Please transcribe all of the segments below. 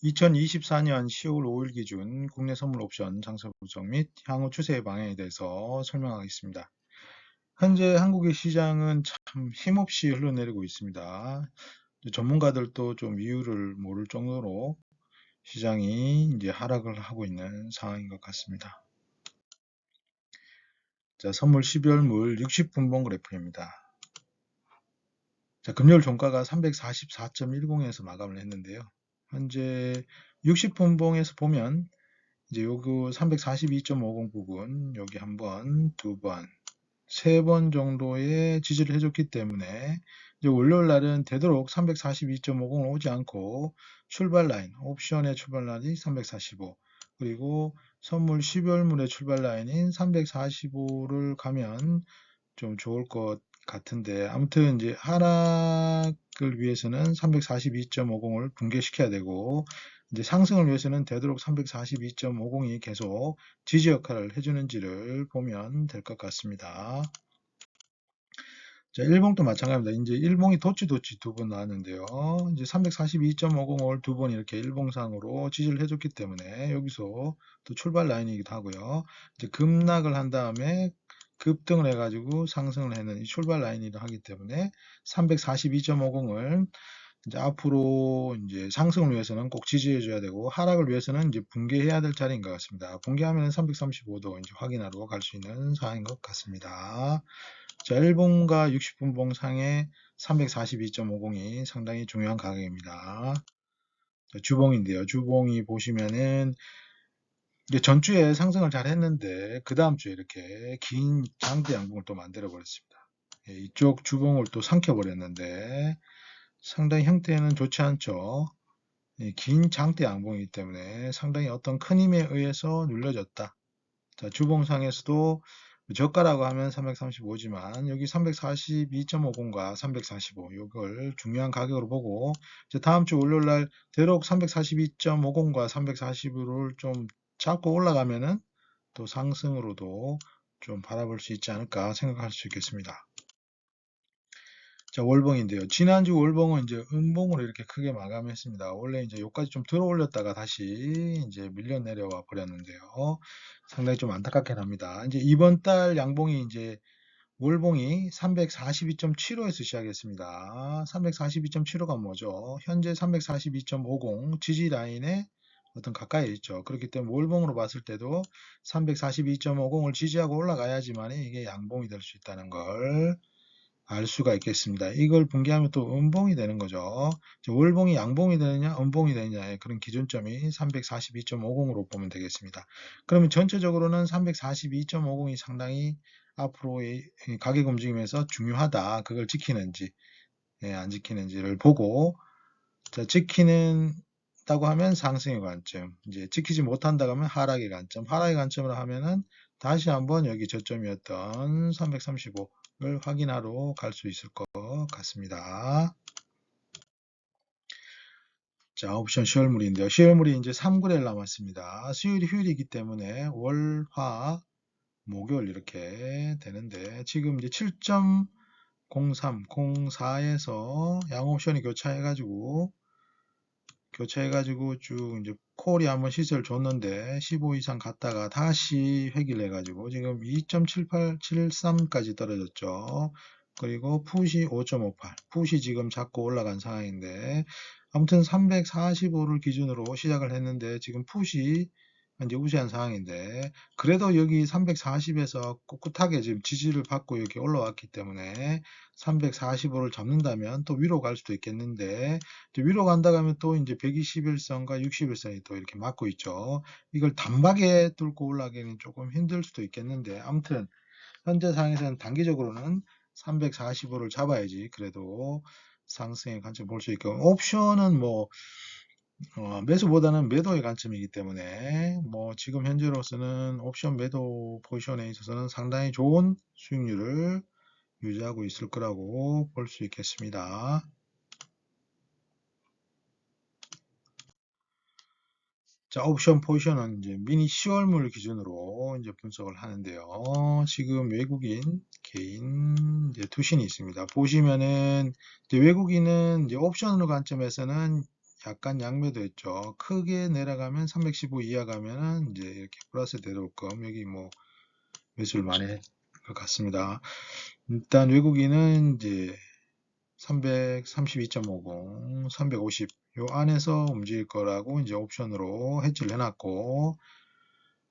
2024년 10월 5일 기준 국내 선물 옵션 장세 분석 및 향후 추세 방향에 대해서 설명하겠습니다. 현재 한국의 시장은 참 힘없이 흘러내리고 있습니다. 전문가들도 좀 이유를 모를 정도로 시장이 이제 하락을 하고 있는 상황인 것 같습니다. 자, 선물 12월물 60분봉 그래프입니다. 자, 금요일 종가가 344.10에서 마감을 했는데요. 현재 60분봉에서 보면 이제 요거 342.50 부분 여기 한 번, 두 번, 세 번 정도의 지지를 해줬기 때문에 이제 월요일 날은 되도록 342.50을 오지 않고 출발 라인, 옵션의 출발 라인이 345 그리고 선물 12월물의 출발 라인인 345를 가면 좀 좋을 것 같은데 아무튼 이제 하락을 위해서는 342.50을 붕괴시켜야 되고 이제 상승을 위해서는 되도록 342.50이 계속 지지 역할을 해주는지를 보면 될 것 같습니다. 자, 일봉도 마찬가지입니다. 이제 일봉이 도치 두 번 나왔는데요. 이제 342.50을 두 번 이렇게 일봉상으로 지지를 해줬기 때문에 여기서 또 출발 라인이기도 하고요. 이제 급락을 한 다음에 급등을 해가지고 상승을 했는 이 출발 라인이라 하기 때문에 342.50을 이제 앞으로 이제 상승을 위해서는 꼭 지지해줘야 되고 하락을 위해서는 이제 붕괴해야 될 자리인 것 같습니다. 붕괴하면 335도 이제 확인하러 갈 수 있는 상황인 것 같습니다. 자, 일봉과 60분봉 상의 342.50이 상당히 중요한 가격입니다. 자, 주봉인데요. 주봉이 보시면은 이제 전주에 상승을 잘 했는데 그 다음 주에 이렇게 긴 장대 양봉을 또 만들어 버렸습니다. 예, 이쪽 주봉을 또 삼켜 버렸는데 상당히 형태는 좋지 않죠. 예, 긴 장대 양봉이기 때문에 상당히 어떤 큰 힘에 의해서 눌려졌다. 자, 주봉상에서도 저가라고 하면 335지만 여기 342.50과 345 이걸 중요한 가격으로 보고 이제 다음 주 월요일 날 대략 342.50과 340을 좀 잡고 올라가면은 또 상승으로도 좀 바라볼 수 있지 않을까 생각할 수 있겠습니다. 자, 월봉인데요. 지난주 월봉은 이제 음봉으로 이렇게 크게 마감했습니다. 원래 이제 여기까지 좀 들어 올렸다가 다시 이제 밀려 내려와 버렸는데요. 상당히 좀 안타깝긴 합니다. 이제 이번 달 양봉이 이제 월봉이 342.75에서 시작했습니다. 342.75가 뭐죠? 현재 342.50 지지 라인에 어떤 가까이 있죠. 그렇기 때문에 월봉으로 봤을 때도 342.50을 지지하고 올라가야지만 이게 양봉이 될 수 있다는 걸 알 수가 있겠습니다. 이걸 붕괴하면 또 음봉이 되는 거죠. 월봉이 양봉이 되느냐 음봉이 되느냐의 그런 기준점이 342.50으로 보면 되겠습니다. 그러면 전체적으로는 342.50이 상당히 앞으로의 가격 움직임에서 중요하다. 그걸 지키는지 안 지키는지를 보고 자, 지키는다고 하면 상승의 관점, 이제 지키지 못한다고 하면 하락의 관점, 하락의 관점으로 하면은 다시 한번 여기 저점이었던 335를 확인하러 갈 수 있을 것 같습니다. 자, 옵션 시월물인데요. 시월물이 이제 3거래일 남았습니다. 수요일이 휴일이기 때문에 월, 화, 목요일 이렇게 되는데 지금 이제 7.03, 04에서 양옵션이 교체해가지고 쭉 이제 콜이 한번 시세를 줬는데 15 이상 갔다가 다시 회귀를 해가지고 지금 2.7873까지 떨어졌죠. 그리고 풋이 5.58, 풋이 지금 자꾸 올라간 상황인데 아무튼 345를 기준으로 시작을 했는데 지금 풋이 이제 우세한 상황인데 그래도 여기 340에서 꿋꿋하게 지금 지지를 받고 이렇게 올라왔기 때문에 345를 잡는다면 또 위로 갈 수도 있겠는데 위로 간다 하면 또 이제 121선과 61선이 또 이렇게 맞고 있죠. 이걸 단박에 뚫고 올라가기는 조금 힘들 수도 있겠는데 아무튼 현재 상황에서는 단기적으로는 345를 잡아야지 그래도 상승의 관점 볼 수 있고 옵션은 뭐 매수보다는 매도의 관점이기 때문에 뭐 지금 현재로서는 옵션 매도 포지션에 있어서는 상당히 좋은 수익률을 유지하고 있을 거라고 볼 수 있겠습니다. 자, 옵션 포지션은 이제 미니 10월물 기준으로 이제 분석을 하는데요. 지금 외국인 개인 이제 투신이 있습니다. 보시면은 이제 외국인은 이제 옵션으로 관점에서는 약간 양매도 했죠. 크게 내려가면 315 이하 가면은 이제 이렇게 플러스 되도록끔 여기 뭐 매수를 많이 할 것 같습니다. 일단 외국인은 이제 332.50, 350 요 안에서 움직일 거라고 이제 옵션으로 해지를 해놨고,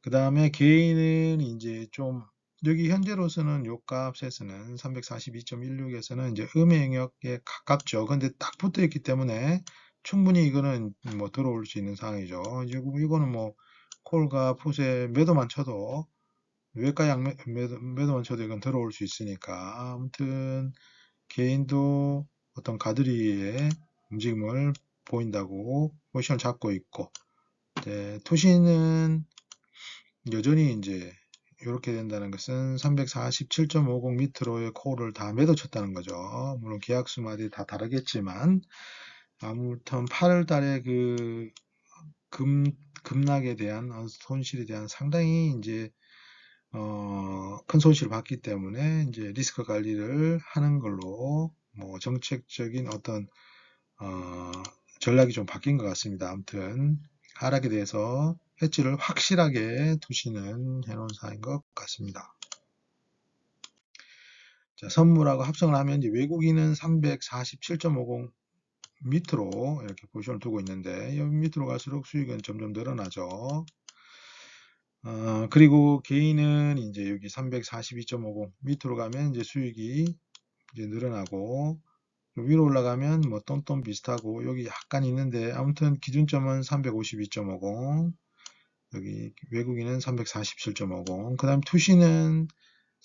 그 다음에 개인은 이제 좀 여기 현재로서는 요 값에서는 342.16에서는 이제 음의 영역에 가깝죠. 근데 딱 붙어 있기 때문에 충분히 이거는 뭐 들어올 수 있는 상황이죠. 이거는 뭐 콜과 풋에 매도만 쳐도 외과 양 매도만 쳐도 이건 들어올 수 있으니까, 아무튼 개인도 어떤 가드리의 움직임을 보인다고 포지션을 잡고 있고, 투시는 여전히 이제 이렇게 된다는 것은 347.50 밑으로의 콜을 다 매도 쳤다는 거죠. 물론 계약수마다 다 다르겠지만, 아무튼 8월 달에 그 급락에 대한 손실에 대한 상당히 이제 큰 손실을 봤기 때문에 이제 리스크 관리를 하는 걸로 뭐 정책적인 어떤 전략이 좀 바뀐 것 같습니다. 아무튼 하락에 대해서 해지를 확실하게 두시는 해놓은 사인 것 같습니다. 자, 선물하고 합성을 하면 이제 외국인은 347.50 밑으로 이렇게 포지션을 두고 있는데, 여기 밑으로 갈수록 수익은 점점 늘어나죠. 그리고 개인은 이제 여기 342.50 밑으로 가면 이제 수익이 이제 늘어나고, 위로 올라가면 뭐 똔똔 비슷하고 여기 약간 있는데, 아무튼 기준점은 352.50, 여기 외국인은 347.50, 그 다음 투시는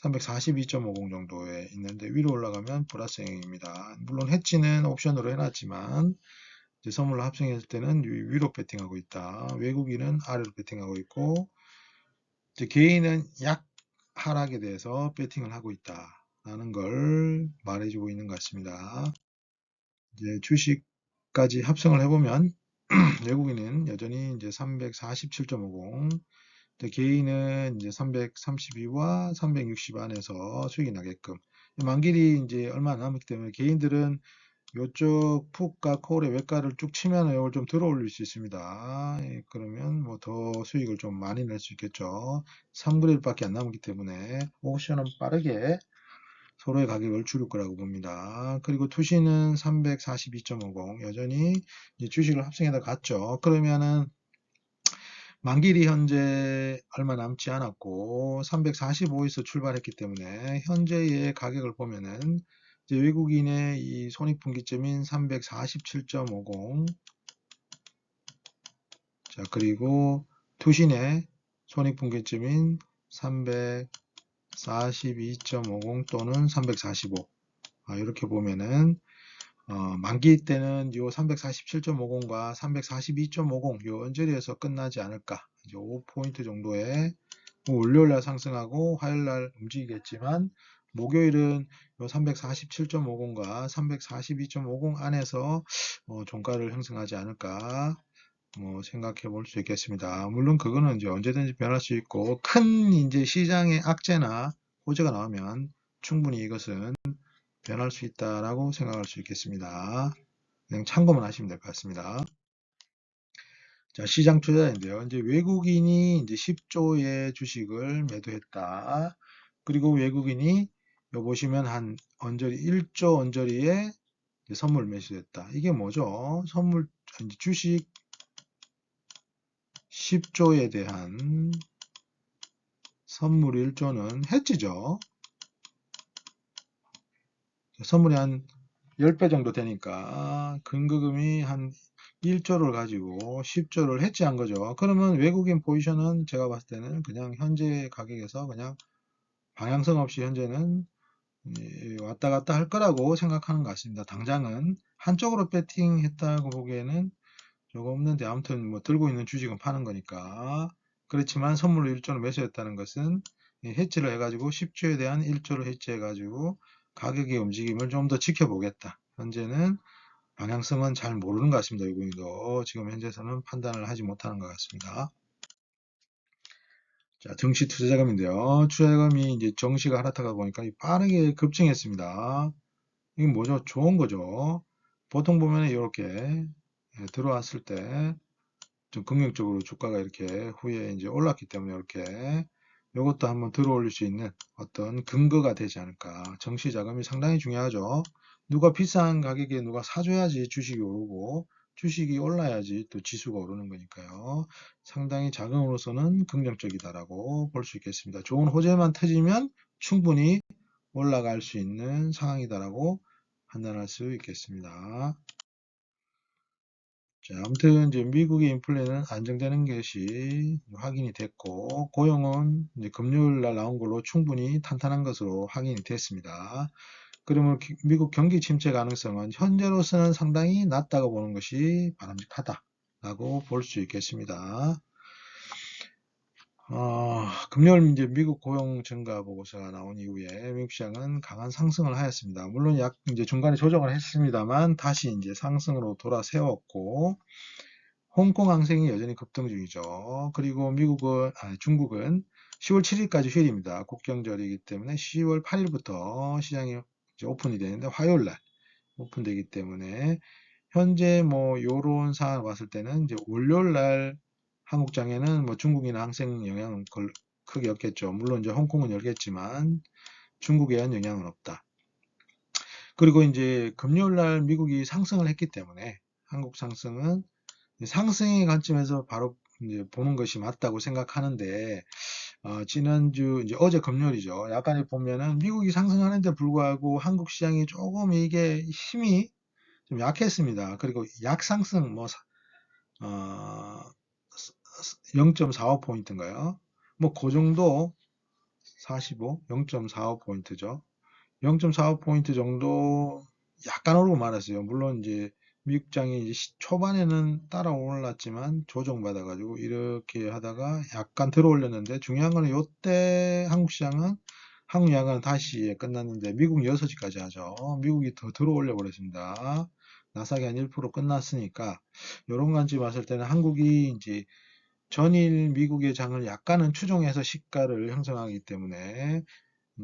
342.50 정도에 있는데 위로 올라가면 플러스 행입니다. 물론 해지는 옵션으로 해놨지만 이제 선물로 합성했을 때는 위로 배팅하고 있다. 외국인은 아래로 배팅하고 있고, 이제 개인은 약 하락에 대해서 배팅을 하고 있다라는 걸 말해주고 있는 것 같습니다. 이제 주식까지 합성을 해보면 외국인은 여전히 이제 347.50, 개인은 이제 332와 360 안에서 수익이 나게끔, 만길이 이제 얼마 안 남았기 때문에 개인들은 요쪽 풋과 콜의 외가를 쭉 치면 이걸 좀 들어 올릴 수 있습니다. 그러면 뭐 더 수익을 좀 많이 낼 수 있겠죠. 3분의 1밖에 안 남았기 때문에 옵션은 빠르게 서로의 가격을 줄일 거라고 봅니다. 그리고 투시는 342.50 여전히 이제 주식을 합성해서 갔죠. 그러면은 만길이 현재 얼마 남지 않았고 345에서 출발했기 때문에 현재의 가격을 보면은 이제 외국인의 이 손익분기점인 347.50, 자 그리고 투신의 손익분기점인 342.50 또는 345, 이렇게 보면은 만기 때는 요 347.50과 342.50 요 언저리에서 끝나지 않을까. 이제 5포인트 정도의 월요일날 상승하고 화요일날 움직이겠지만, 목요일은 요 347.50과 342.50 안에서 종가를 형성하지 않을까 생각해 볼 수 있겠습니다. 물론 그거는 이제 언제든지 변할 수 있고, 큰 이제 시장의 악재나 호재가 나오면 충분히 이것은 변할 수 있다라고 생각할 수 있겠습니다. 그냥 참고만 하시면 될 것 같습니다. 자, 시장 투자인데요. 이제 외국인이 이제 10조의 주식을 매도했다. 그리고 외국인이 여 보시면 한 언저리 1조 언저리에 선물 매수했다. 이게 뭐죠? 선물 주식 10조에 대한 선물 1조는 해지죠. 선물이 한 10배 정도 되니까 근거금이 한 1조를 가지고 10조를 해지한 거죠. 그러면 외국인 포지션은 제가 봤을 때는 그냥 현재 가격에서 그냥 방향성 없이 현재는 왔다 갔다 할 거라고 생각하는 것 같습니다. 당장은 한쪽으로 배팅했다고 보기에는 조금 없는데, 아무튼 뭐 들고 있는 주식은 파는 거니까. 그렇지만 선물로 1조를 매수했다는 것은 해지를 해가지고 10조에 대한 1조를 해지해가지고 가격의 움직임을 좀 더 지켜보겠다. 현재는 방향성은 잘 모르는 것 같습니다. 외국인도 지금 현재서는 판단을 하지 못하는 것 같습니다. 자, 정시 투자자금인데요. 투자자금이 이제 정시가 하락하다 보니까 빠르게 급증했습니다. 이건 뭐죠? 좋은 거죠. 보통 보면 이렇게 들어왔을 때 좀 긍정적으로 주가가 이렇게 후에 이제 올랐기 때문에 이렇게 이것도 한번 들어올릴 수 있는 어떤 근거가 되지 않을까. 정시 자금이 상당히 중요하죠. 누가 비싼 가격에 누가 사줘야지 주식이 오르고 주식이 올라야지 또 지수가 오르는 거니까요. 상당히 자금으로서는 긍정적이다라고 볼 수 있겠습니다. 좋은 호재만 터지면 충분히 올라갈 수 있는 상황이다라고 판단할 수 있겠습니다. 자, 아무튼 이제 미국의 인플레는 안정되는 것이 확인이 됐고, 고용은 이제 금요일 날 나온 걸로 충분히 탄탄한 것으로 확인이 됐습니다. 그러면 미국 경기 침체 가능성은 현재로서는 상당히 낮다고 보는 것이 바람직하다라고 볼 수 있겠습니다. 금요일 이제 미국 고용 증가 보고서가 나온 이후에 미국 시장은 강한 상승을 하였습니다. 물론 이제 중간에 조정을 했습니다만 다시 이제 상승으로 돌아세웠고, 홍콩 항생이 여전히 급등 중이죠. 그리고 중국은 10월 7일까지 휴일입니다. 국경절이기 때문에 10월 8일부터 시장이 이제 오픈이 되는데 화요일 날 오픈되기 때문에 현재 뭐 요런 상황을 봤을 때는 이제 월요일 날 한국장에는 뭐 중국이나 항생 영향은 크게 없겠죠. 물론 이제 홍콩은 열겠지만 중국에는 영향은 없다. 그리고 이제 금요일 날 미국이 상승을 했기 때문에 한국 상승은 상승의 관점에서 바로 이제 보는 것이 맞다고 생각하는데, 지난주, 이제 어제 금요일이죠. 약간에 보면은 미국이 상승하는데 불구하고 한국 시장이 조금 이게 힘이 좀 약했습니다. 그리고 약상승, 어, 0.45포인트인가요? 뭐, 그 정도, 45, 0.45포인트죠. 0.45포인트 정도 약간 오르고 말았어요. 물론 이제 미국장이 이제 초반에는 따라 올랐지만 조정받아가지고 이렇게 하다가 약간 들어 올렸는데 중요한 거는 이때 한국 양은 다시 끝났는데 미국 6시까지 하죠. 미국이 더 들어 올려 버렸습니다. 나스닥이 한 1% 끝났으니까 이런 관점 봤을 때는 한국이 이제 전일 미국의 장을 약간은 추종해서 시가를 형성하기 때문에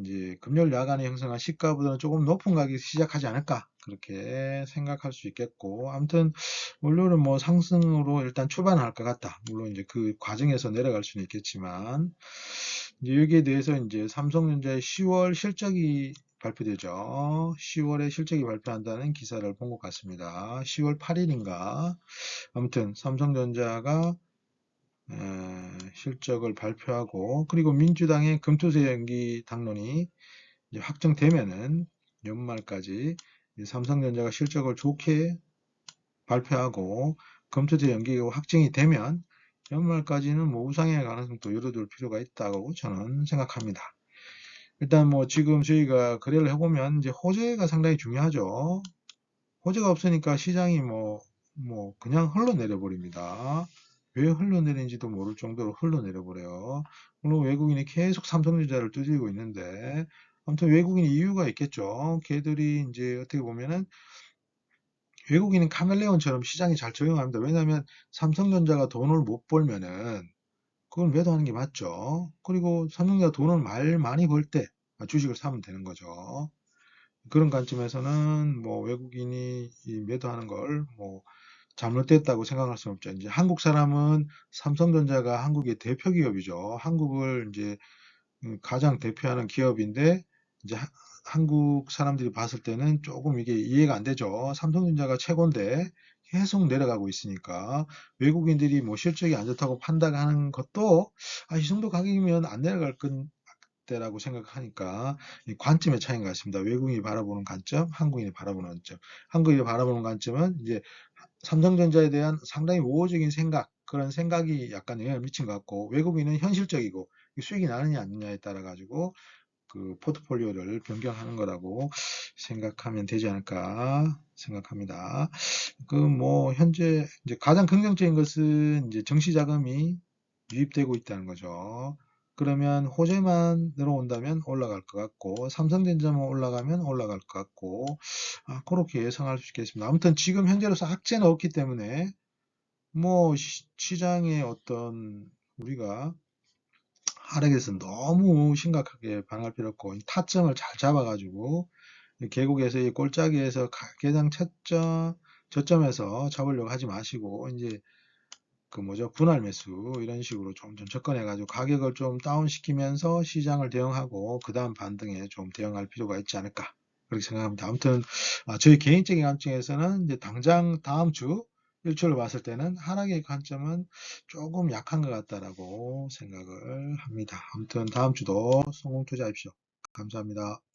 이제 금요일 야간에 형성한 시가보다는 조금 높은 가격이 시작하지 않을까 그렇게 생각할 수 있겠고, 아무튼 월요일은 뭐 상승으로 일단 출발할 것 같다. 물론 이제 그 과정에서 내려갈 수는 있겠지만, 이제 여기에 대해서 이제 삼성전자의 10월 실적이 발표되죠. 10월에 실적이 발표한다는 기사를 본 것 같습니다. 10월 8일인가. 아무튼 삼성전자가 실적을 발표하고, 그리고 민주당의 금투세 연기 당론이 이제 확정되면은 연말까지 삼성전자가 실적을 좋게 발표하고 검토제 연기가 확정이 되면 연말까지는 뭐 우상향의 가능성도 열어둘 필요가 있다고 저는 생각합니다. 일단 뭐 지금 저희가 거래를 해보면 이제 호재가 상당히 중요하죠. 호재가 없으니까 시장이 뭐 그냥 흘러내려 버립니다. 왜 흘러내리는지도 모를 정도로 흘러내려 버려요. 물론 외국인이 계속 삼성전자를 두들기고 있는데 아무튼 외국인 이유가 있겠죠. 걔들이 이제 어떻게 보면은 외국인은 카멜레온처럼 시장에 잘 적용합니다. 왜냐하면 삼성전자가 돈을 못 벌면은 그걸 매도하는 게 맞죠. 그리고 삼성전자가 돈을 많이 벌 때 주식을 사면 되는 거죠. 그런 관점에서는 뭐 외국인이 매도하는 걸 뭐 잘못됐다고 생각할 수는 없죠. 이제 한국 사람은 삼성전자가 한국의 대표 기업이죠. 한국을 이제 가장 대표하는 기업인데 이제 한국 사람들이 봤을 때는 조금 이게 이해가 안 되죠. 삼성전자가 최고인데 계속 내려가고 있으니까 외국인들이 뭐 실적이 안 좋다고 판단하는 것도 이 정도 가격이면 안 내려갈 때라고 생각하니까 이 관점의 차이인 것 같습니다. 외국인이 바라보는 관점, 한국인이 바라보는 관점. 한국인이 바라보는 관점은 이제 삼성전자에 대한 상당히 우호적인 생각, 그런 생각이 약간 영향을 미친 것 같고, 외국인은 현실적이고 수익이 나느냐 안 나느냐에 따라 가지고 그 포트폴리오를 변경하는 거라고 생각하면 되지 않을까 생각합니다. 그 뭐 현재 이제 가장 긍정적인 것은 이제 정시 자금이 유입되고 있다는 거죠. 그러면 호재만 들어온다면 올라갈 것 같고 삼성전자만 올라가면 올라갈 것 같고 그렇게 예상할 수 있겠습니다. 아무튼 지금 현재로서 악재는 없기 때문에 뭐 시장의 어떤 우리가 하락에서 너무 심각하게 반할 필요 없고 타점을 잘 잡아가지고 계곡에서 이 골짜기에서 가장 쳤죠. 저점에서 잡으려고 하지 마시고 이제 그 뭐죠? 분할 매수 이런 식으로 좀 접근해 가지고 가격을 좀 다운 시키면서 시장을 대응하고 그 다음 반등에 좀 대응할 필요가 있지 않을까 그렇게 생각합니다. 아무튼 저희 개인적인 관점에서는 이제 당장 다음 주 일출을 봤을 때는 하락의 관점은 조금 약한 것 같다라고 생각을 합니다. 아무튼 다음 주도 성공 투자하십시오. 감사합니다.